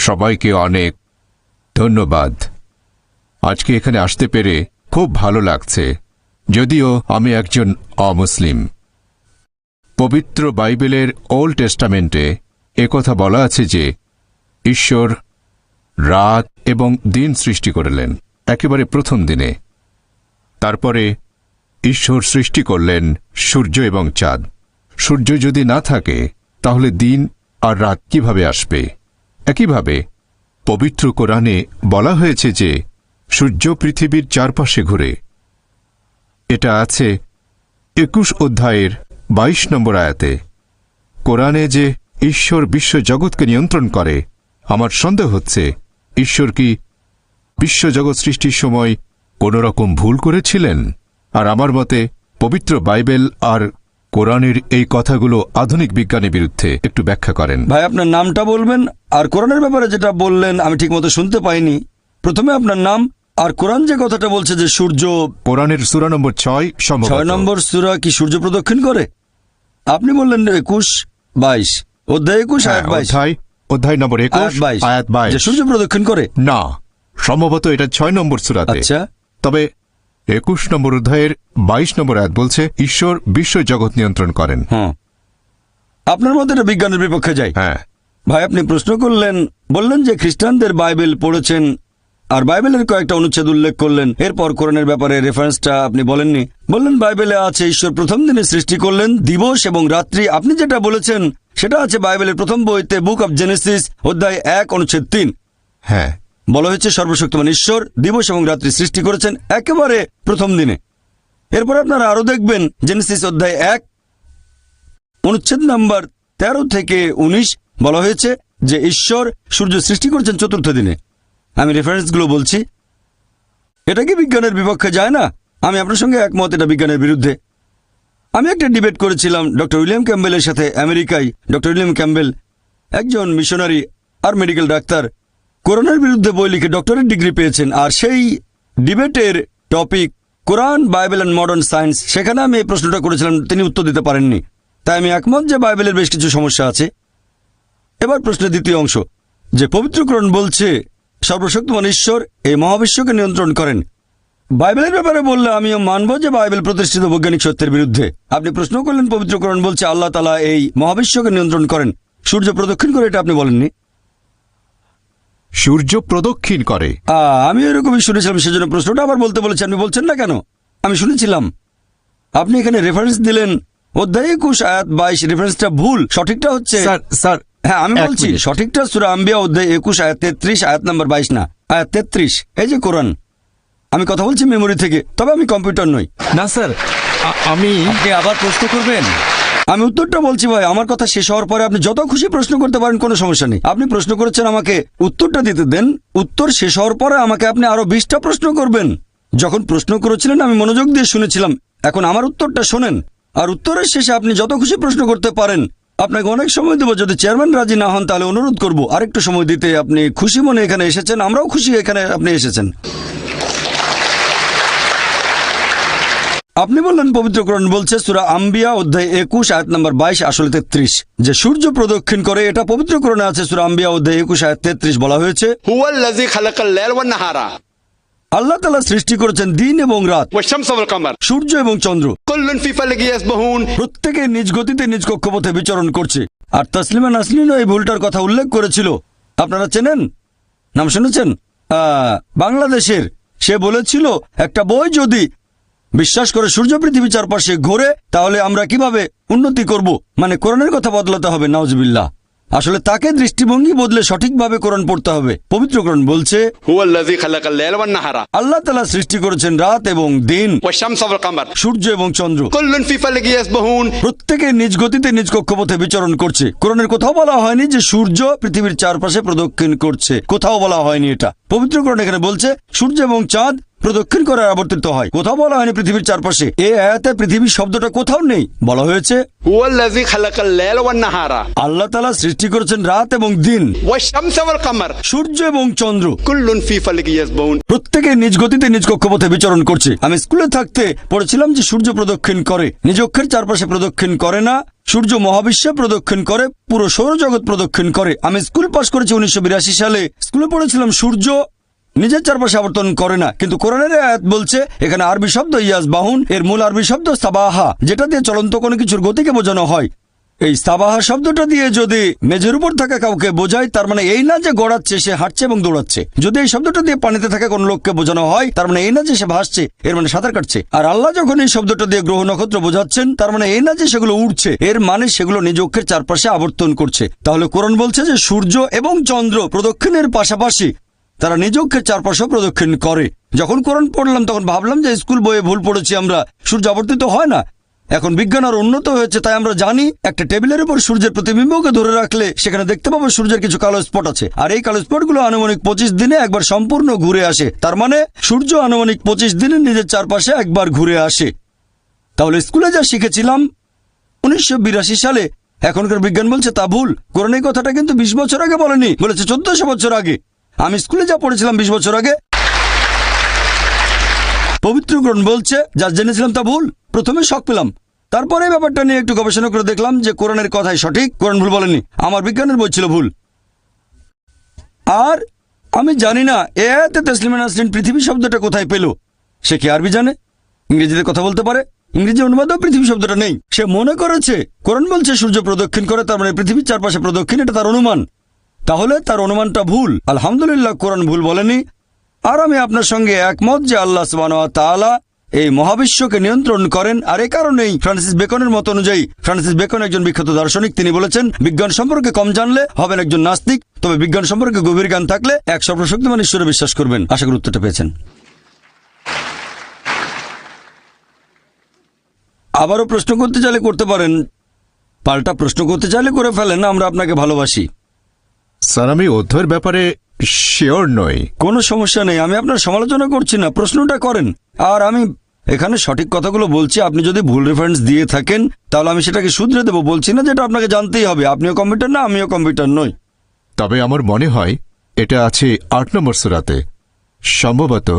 সবাইকে অনেক ধন্যবাদ। আজকে এখানে আসতে পেরে খুব ভালো লাগছে, যদিও আমি একজন অমুসলিম। পবিত্র বাইবেলের ওল্ড টেস্টামেন্টে একথা বলা আছে যে ঈশ্বর রাত এবং দিন সৃষ্টি করলেন একেবারে প্রথম দিনে। তারপরে ঈশ্বর সৃষ্টি করলেন সূর্য এবং চাঁদ। সূর্য যদি না থাকে তাহলে দিন আর রাত কিভাবে আসবে? একইভাবে পবিত্র কোরআনে বলা হয়েছে যে সূর্য পৃথিবীর চারপাশে ঘুরে। এটা আছে ২১ অধ্যায়ের ২২ নম্বর আয়াতে। কোরআনে যে ঈশ্বর বিশ্বজগৎকে নিয়ন্ত্রণ করে, আমার সন্দেহ হচ্ছে ঈশ্বর কি বিশ্বজগৎ সৃষ্টির সময় কোনো রকম ভুল করেছিলেন? আর আমার মতে পবিত্র বাইবেল আর কোরআনের এই কথাগুলো আধুনিক বিজ্ঞানের বিরুদ্ধে। একটু ব্যাখ্যা করেন ভাই। আপনার নামটা বলবেন, আর কোরআনের ব্যাপারে যেটা বললেন আমি ঠিকমতো শুনতে পাইনি। প্রথমে আপনার নাম, আর কোরআন যে কথাটা বলছে যে সূর্য, কোরআনের সূরা নম্বর ৬ নম্বর সূরা কি সূর্য প্রদক্ষিণ করে? আপনি বললেন ২১-২২ অধ্যায় ২১ আয়াত ২২ অধ্যায় নম্বর ২১ আয়াত ২২ যে সূর্য প্রদক্ষিণ করে। না, সম্ভবত এটা ৬ নম্বর সূরাতে। আচ্ছা, তবে ২১ নম্বর অধ্যায়ের ২২ নম্বর আয়াত বলছে ঈশ্বর বিশ্বজগৎ নিয়ন্ত্রণ করেন। হ্যাঁ, আপনার মতে এটা বিজ্ঞানের বিপক্ষে যায়। হ্যাঁ ভাই, আপনি প্রশ্ন করলেন, বললেন যে খ্রিস্টানদের বাইবেল পড়েছেন আর বাইবেলের কয়েকটা অনুচ্ছেদ উল্লেখ করলেন। এরপর কোরআনের ব্যাপারে রেফারেন্সটা আপনি বলেননি। বললেন বাইবেলে আছে ঈশ্বর প্রথম দিনে সৃষ্টি করলেন দিবস এবং রাত্রি। আপনি যেটা বলেছেন সেটা আছে বাইবেলের প্রথম বইতে, বুক অব জেনেসিস অধ্যায় ১ অনুচ্ছেদ ৩। হ্যাঁ, বলা হয়েছে সর্বশক্তিমান ঈশ্বর দিবস এবং রাত্রি সৃষ্টি করেছেন একেবারে প্রথম দিনে। এরপর আপনারা আরো দেখবেন জেনেসিস অধ্যায় ১ অনুচ্ছেদ নাম্বার ১৩ থেকে ১৯ বলা হয়েছে যে ঈশ্বর সূর্য সৃষ্টি করেছেন চতুর্থ দিনে। আমি রেফারেন্সগুলো বলছি। এটা কি বিজ্ঞানের বিপক্ষে যায় না? আমি আপনার সঙ্গে একমত, এটা বিজ্ঞানের বিরুদ্ধে। আমি একটা ডিবেট করেছিলাম ডক্টর উইলিয়াম ক্যাম্বেলের সাথে আমেরিকায়। ডক্টর উইলিয়াম ক্যাম্বেল একজন মিশনারি আর মেডিকেল ডাক্তার, কোরআনের বিরুদ্ধে বই লিখে ডক্টরেট ডিগ্রি পেয়েছেন। আর সেই ডিবেটের topic Quran, Bible and modern science. সেখানে আমি এই প্রশ্নটা করেছিলাম, তিনি উত্তর দিতে পারেননি। তাই আমি একমত যে বাইবেলের বেশ কিছু সমস্যা আছে। এবার প্রশ্নের দ্বিতীয় অংশ, যে পবিত্র কোরআন বলছে সর্বশক্তিমান ঈশ্বর এই মহাবিশ্বকে নিয়ন্ত্রণ করেন। বাইবেলের ব্যাপারে বললে আমিও মানব যে বাইবেল প্রতিষ্ঠিত বৈজ্ঞানিক সত্যের বিরুদ্ধে। আপনি প্রশ্ন করলেন পবিত্র কোরআন বলছে আল্লাহ তাআলা এই মহাবিশ্বকে নিয়ন্ত্রণ করেন, সূর্য প্রদক্ষিণ করে, এটা আপনি বলেননি। সূর্য প্রদক্ষিণ করে, আমি এরকমই শুনেছিলাম, সেজন্য প্রশ্নটা আবার বলতে বলেছি। আপনি বলছেন না কেন? আমি শুনেছিলাম। আপনি এখানে রেফারেন্স দিলেন অধ্যায় ২১ আয়াত ২২। রেফারেন্সটা ভুল, সঠিকটা হচ্ছে স্যার হ্যাঁ আমি বলছি সঠিকটা সূরা আম্বিয়া অধ্যায় ২১ আয়াত ৩৩, আয়াত নাম্বার ২২ না, আয়াত ৩৩। এই যে কোরআন, আমি কথা বলছি মেমোরি থেকে, তবে আমি কম্পিউটার নই। না স্যার, আপনি আবার প্রশ্ন করবেন? আমি উত্তরটা বলছি ভাই, আমার কথা শেষ হওয়ার পরে আপনি যত খুশি প্রশ্ন করতে পারেন, কোনো সমস্যা নেই। আপনি প্রশ্ন করেছেন, আমাকে উত্তরটা দিতে দেন। উত্তর শেষ হওয়ার পরে আমাকে আপনি আরো ২০টা প্রশ্ন করবেন। যখন প্রশ্ন করেছিলেন আমি মনোযোগ দিয়ে শুনেছিলাম, এখন আমার উত্তরটা শোনেন। আর উত্তরের শেষে আপনি যত খুশি প্রশ্ন করতে পারেন। আপনাকে অনেক সময় দেবো, যদি চেয়ারম্যান রাজি না হন তাহলে অনুরোধ করব আরেকটু সময় দিতে। আপনি খুশি মনে এখানে এসেছেন, আমরাও খুশি এখানে আপনি এসেছেন। আপনি বললেন পবিত্র কোরআন বলছে সূরা আম্বিয়া অধ্যায় ২১ আয়াত নাম্বার ২২ আসলে ৩৩ যে সূর্য প্রদক্ষিণ করে। এটা পবিত্র কোরআনে আছে। সূরা আম্বিয়া অধ্যায় ২১ আয়াত ৩৩ বলা হয়েছে হুয়াল্লাযী খালাকাল লাইলা ওয়ান নাহারা, আল্লাহ তাআলা সৃষ্টি করেছেন দিন এবং রাত, ওয়াশ শামসা ওয়াল কামার, সূর্য এবং চন্দ্র। কুল্লুন ফি ফালাকি ইয়াসবাহুন, প্রত্যেকে নিজ গতিতে নিজ কক্ষপথে বিচরণ করছে। আর তাসলিমা নাসরিনও এই ভুলটার কথা উল্লেখ করেছিল। আপনারা চেনেন, নাম শুনেছেন? বাংলাদেশের সে বলেছিল একটা বই যদি বিশ্বাস করে সূর্য পৃথিবী চারপাশে ঘোরে তাহলে আমরা কিভাবে উন্নতি করব, মানে কোরআনের কথা বদলাতে হবে। নাউজুবিল্লাহ। আসলে তাকে দৃষ্টিভঙ্গি বদলে সঠিকভাবে কোরআন পড়তে হবে। পবিত্র কোরআন বলছে হুয়াল্লাযী খালাকাল লাইলা ওয়ান নাহারা, আল্লাহ তাআলা সৃষ্টি করেছেন রাত এবং দিন, ওয়াশ শামসা ওয়াল কামার, সূর্য এবং চন্দ্র। কুল্লুন ফি ফালাকি ইয়াসবাহুন, প্রত্যেকে নিজ গতিতে নিজ কক্ষপথে বিচরণ করছে। কোরআনের কোথাও বলা হয়নি যে সূর্য পৃথিবীর চারপাশে প্রদক্ষিণ করছে, কোথাও বলা হয়নি এটা। পবিত্র কোরআন এখানে বলছে সূর্য এবং চাঁদ প্রদক্ষিণ করে আর আবর্তিত হয়। কোথাও বলা হয়নি পৃথিবীর চারপাশে। এই আয়াতে পৃথিবী শব্দটা কোথাও নেই। বলা হয়েছে هو الذي خلق الليل والنهار আল্লাহ তাআলা সৃষ্টি করেছেন রাত এবং দিন, والشمس والقمر সূর্য এবং চন্দ্র। كل في فلك يسبحون প্রত্যেকে নিজ গতিতে নিজ কক্ষপথে বিচরণ করছে। আমি স্কুলে থাকতে পড়েছিলাম যে সূর্য প্রদক্ষিণ করে, নিজ অক্ষের চারপাশে প্রদক্ষিণ করে না। সূর্য মহাবিশ্বে প্রদক্ষিণ করে, পুরো সৌরজগৎ প্রদক্ষিণ করে। আমি স্কুল পাশ করেছি 1982 সালে। স্কুলে পড়েছিলাম সূর্য নিজের চারপাশে আবর্তন করে না, কিন্তু কোরআনের আয়াত বলছে এখানে আরবি শব্দ ইয়াসবাহুন, এর মূল আরবি শব্দ সাবাহা, যেটা দিয়ে চলন্ত কোনো কিছুর গতিকে বোঝানো হয়। এই সাবাহা শব্দটা দিয়ে যদি মেঝের উপর থাকা কাউকে বোঝায়, তার মানে এই না যে গড়াচ্ছে, সে হাঁটছে এবং দৌড়াচ্ছে। যদি এই শব্দটা দিয়ে পানিতে থাকা কোনো লোককে বোঝানো হয়, তার মানে এই না যে সে ভাসছে, এর মানে সাঁতার কাটছে। আর আল্লাহ যখন এই শব্দটা দিয়ে গ্রহ নক্ষত্র বোঝাচ্ছেন, তার মানে এই না যে সেগুলো উড়ছে, এর মানে সেগুলো নিজ অক্ষের চারপাশে আবর্তন করছে। তাহলে কোরআন বলছে যে সূর্য এবং চন্দ্র প্রদক্ষিণের পাশাপাশি তারা নিজ অক্ষের চারপাশে প্রদক্ষিণ করে। যখন কোরআন পড়লাম তখন ভাবলাম যে স্কুল বইয়ে ভুল পড়েছি আমরা, সূর্য আবর্তিত হয় না। এখন বিজ্ঞান আর উন্নত হয়েছে, তাই আমরা জানি একটা টেবিলের উপর সূর্যের প্রতিবিম্বকে ধরে রাখলে সেখানে দেখতে পাবো সূর্যের কিছু কালো স্পট আছে, আর এই কালো স্পটগুলো আনুমানিক 25 দিনে একবার সম্পূর্ণ ঘুরে আসে। তার মানে সূর্য আনুমানিক 25 দিনে নিজের চারপাশে একবার ঘুরে আসে। তাহলে স্কুলে যা শিখেছিলাম 1982 সালে, এখনকার বিজ্ঞান বলছে তা ভুল। কোরআন এই কথাটা কিন্তু 20 বছর আগে বলেনি, বলেছে 1400 বছর আগে। আমি স্কুলে যা পড়েছিলাম 20 বছর আগে, পবিত্র কোরআন বলছে যা জেনেছিলাম তা ভুল। প্রথমে শক পেলাম, তারপরে ব্যাপারটা নিয়ে একটু গবেষণা করে দেখলাম যে কোরআনের কথাই সঠিক, কোরআন ভুল বলেনি, আমার বিজ্ঞানের বই ছিল ভুল। আর আমি জানি না এ আয়াতে তাসলিমা নাসরিন পৃথিবী শব্দটা কোথায় পেল। সে কি আরবি জানে? ইংরেজিতে কথা বলতে পারে? ইংরেজি অনুবাদেও পৃথিবী শব্দটা নেই। সে মনে করেছে কোরআন বলছে সূর্য প্রদক্ষিণ করে, তার মানে পৃথিবীর চারপাশে প্রদক্ষিণ, এটা তার অনুমান। তাহলে তার অনুমানটা ভুল। আলহামদুলিল্লাহ, কোরআন ভুল বলেনি। আর আমি আপনার সঙ্গে একমত যে আল্লাহ সুবহানাহু ওয়া তাআলা এই মহাবিশ্বকে নিয়ন্ত্রণ করেন। আর এই কারণেই ফ্রান্সিস বেকনের মত অনুযায়ী, ফ্রান্সিস বেকন একজন বিখ্যাত দার্শনিক, তিনি বলেছেন বিজ্ঞান সম্পর্কে কম জানলে হবেন একজন নাস্তিক, তবে বিজ্ঞান সম্পর্কে গভীর জ্ঞান থাকলে এক সর্বশক্তিমান ঈশ্বরে বিশ্বাস করবেন। আশা করি উত্তরটা পেয়েছেন। আবারও প্রশ্ন করতে চাইলে করতে পারেন, পাল্টা প্রশ্ন করতে চাইলে করে ফেলেন। আমরা আপনাকে ভালোবাসি। স্যার, আমি অধ্যয়ের ব্যাপারে শিওর নই। কোনো সমস্যা নেই, আমি আপনার সমালোচনা করছি না, প্রশ্নটা করেন। আর আমি এখানে সঠিক কথাগুলো বলছি। আপনি যদি ভুল রেফারেন্স দিয়ে থাকেন তাহলে আমি সেটাকে শুধরে দেবো। বলছি না যেটা আপনাকে জানতেই হবে। আপনিও কম্পিউটার না, আমিও কম্পিউটার নই। তবে আমার মনে হয় এটা আছে 8 নম্বর সূরাতে। সম্ভবত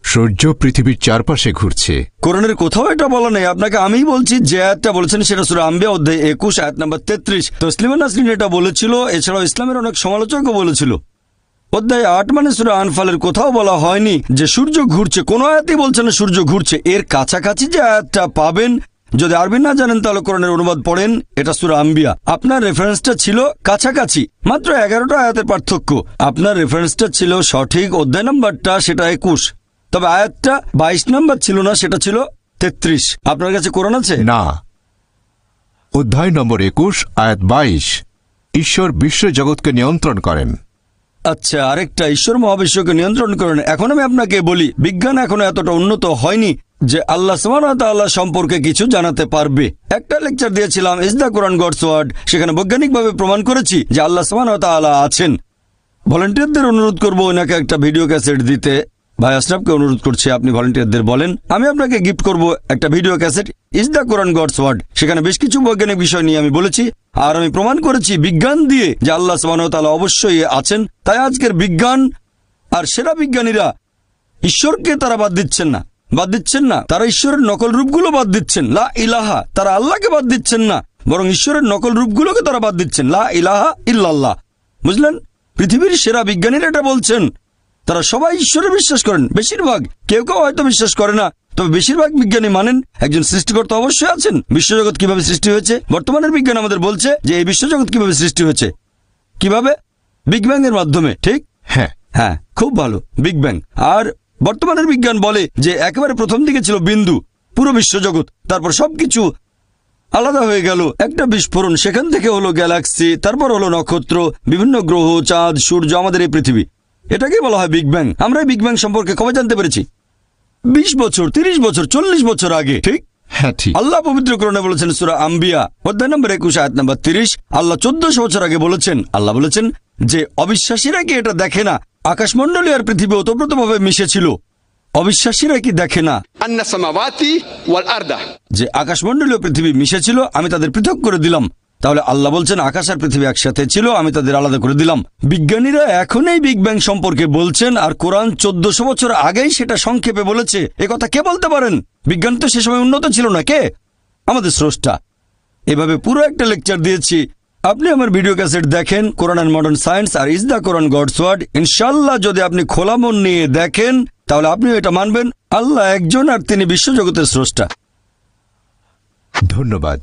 সূর্য পৃথিবীর চারপাশে ঘুরছে। কোরআনের কোথাও এটা বলা নেই। আপনাকে আমিই বলছি যে আয়াতটা বলেছেন সেটা সূরা আম্বিয়া অধ্যায় 21 আয়াত নাম্বার 33। তসলিমা নাসরিন এটা বলেছিল, এছাড়াও ইসলামের অনেক সমালোচকও বলেছিল। অধ্যায় 8 মানে সূরা আনফালের কোথাও বলা হয়নি যে সূর্য ঘুরছে। কোনো আয়াতই বলছে না সূর্য ঘুরছে। এর কাছাকাছি যে আয়াতটা পাবেন, যদি আরবি না জানেন তাহলে কোরআনের অনুবাদ পড়েন, এটা সূরা আম্বিয়া। আপনার রেফারেন্সটা ছিল কাছাকাছি, মাত্র 11টা আয়াতের পার্থক্য। আপনার রেফারেন্সটা ছিল সঠিক, অধ্যায় নাম্বারটা সেটা 21, তবে আয়াতটা 22 নাম্বার ছিল না, সেটা ছিল 33। আপনার কাছে কোরআন আছে? না। অধ্যায় নম্বর 21 আয়াত 22, ঈশ্বর বিশ্ব জগৎকে নিয়ন্ত্রণ করেন। আচ্ছা, আরেকটা, ঈশ্বর মহাবিশ্বকে নিয়ন্ত্রণ করেন। এখন আমি আপনাকে বলি, বিজ্ঞান এখনো এতটা উন্নত হয়নি যে আল্লাহ সুবহানাহু ওয়া তাআলা সম্পর্কে কিছু জানাতে পারবে। একটা লেকচার দিয়েছিলাম, is the Quran God's word. সেখানে বৈজ্ঞানিকভাবে প্রমাণ করেছি যে আল্লাহ সুবহানাহু ওয়া তাআলা আছেন। ভলান্টিয়ারদের অনুরোধ করবো ওনাকে একটা ভিডিও ক্যাসেট দিতে। ভাই আশরাফকে অনুরোধ করছি, আপনি ভলান্টিয়ারদের বলেন আমি আপনাকে গিফট করব একটা video cassette, is the Quran God's word. সেখানে বেশ কিছু বৈজ্ঞানিক বিষয় নিয়ে আমি বলেছি, আর আমি প্রমাণ করেছি বিজ্ঞান দিয়ে যে আল্লাহ সুবহানাহু ওয়া তাআলা অবশ্যই আছেন। তাই আজকের বিজ্ঞান আর সেরা বিজ্ঞানীরা ঈশ্বরকে তারা বাদ দিচ্ছেন না, তারা ঈশ্বরের নকল রূপগুলো বাদ দিচ্ছেন। লা ইলাহা, তারা আল্লাহকে বাদ দিচ্ছেন না, বরং ঈশ্বরের নকল রূপগুলোকে তারা বাদ দিচ্ছেন। লা ইলাহা ইল্লাল্লাহ। বুঝলেন? পৃথিবীর সেরা বিজ্ঞানীরা এটা বলছেন। তারা সবাই ঈশ্বরে বিশ্বাস করেন, বেশিরভাগ। কেউ কেউ হয়তো বিশ্বাস করে না, তবে বেশিরভাগ বিজ্ঞানী মানেন একজন সৃষ্টিকর্তা অবশ্যই আছেন। বিশ্বজগৎ কিভাবে সৃষ্টি হয়েছে? বর্তমানের বিজ্ঞান আমাদের বলছে যে এই বিশ্বজগৎ কিভাবে সৃষ্টি হয়েছে। কিভাবে? বিগ ব্যাং এর মাধ্যমে। ঠিক? হ্যাঁ, খুব ভালো, বিগ ব্যাং। আর বর্তমানের বিজ্ঞান বলে যে একেবারে প্রথম দিকে ছিল বিন্দু, পুরো বিশ্বজগৎ, তারপর সবকিছু আলাদা হয়ে গেল, একটা বিস্ফোরণ, সেখান থেকে হলো গ্যালাক্সি, তারপর হলো নক্ষত্র, বিভিন্ন গ্রহ, চাঁদ, সূর্য, আমাদের এই পৃথিবী। এটাকেই বলা হয় বিগ ব্যাং। আমরা এই বিগ ব্যাং সম্পর্কে কবে জানতে পেরেছি? 20 বছর, 30 বছর, 40 বছর আগে। ঠিক? হ্যাঁ, ঠিক। আল্লাহ পবিত্র কোরআনে বলেছেন সূরা আম্বিয়া অধ্যায় নম্বর 21 আয়াত নম্বর 30, আল্লাহ 1400 বছর আগে বলেছেন, আল্লাহ বলেছেন যে অবিশ্বাসীরা কি এটা দেখে না আকাশমণ্ডলী আর পৃথিবী ওতপ্রোতভাবে মিশেছিল। অবিশ্বাসীরা কি দেখে না أن السماوات والأرض যে আকাশমণ্ডলীয় পৃথিবী মিশেছিল, আমি তাদের পৃথক করে দিলাম? তাহলে আল্লাহ বলছেন আকাশ আর পৃথিবী একসাথে ছিল, আমি তাদের আলাদা করে দিলাম। বিজ্ঞানীরা এখন এই বিগ ব্যাং সম্পর্কে বলছেন, আর কোরআন 1400 বছর আগেই সেটা সংক্ষেপে বলেছে। কথা কে বলতে পারেন? বিজ্ঞান তো সে সময় উন্নত ছিল না। কে? আমাদের স্রষ্টা। এভাবে পুরো একটা লেকচার দিয়েছি। আপনি আমার ভিডিও ক্যাসেট দেখেন, কোরআন অ্যান্ড মডার্ন সায়েন্স আর is the Quran God's word. ইনশাল্লাহ যদি আপনি খোলা মন নিয়ে দেখেন তাহলে আপনিও এটা মানবেন, আল্লাহ একজন আর তিনি বিশ্বজগতের স্রষ্টা। ধন্যবাদ।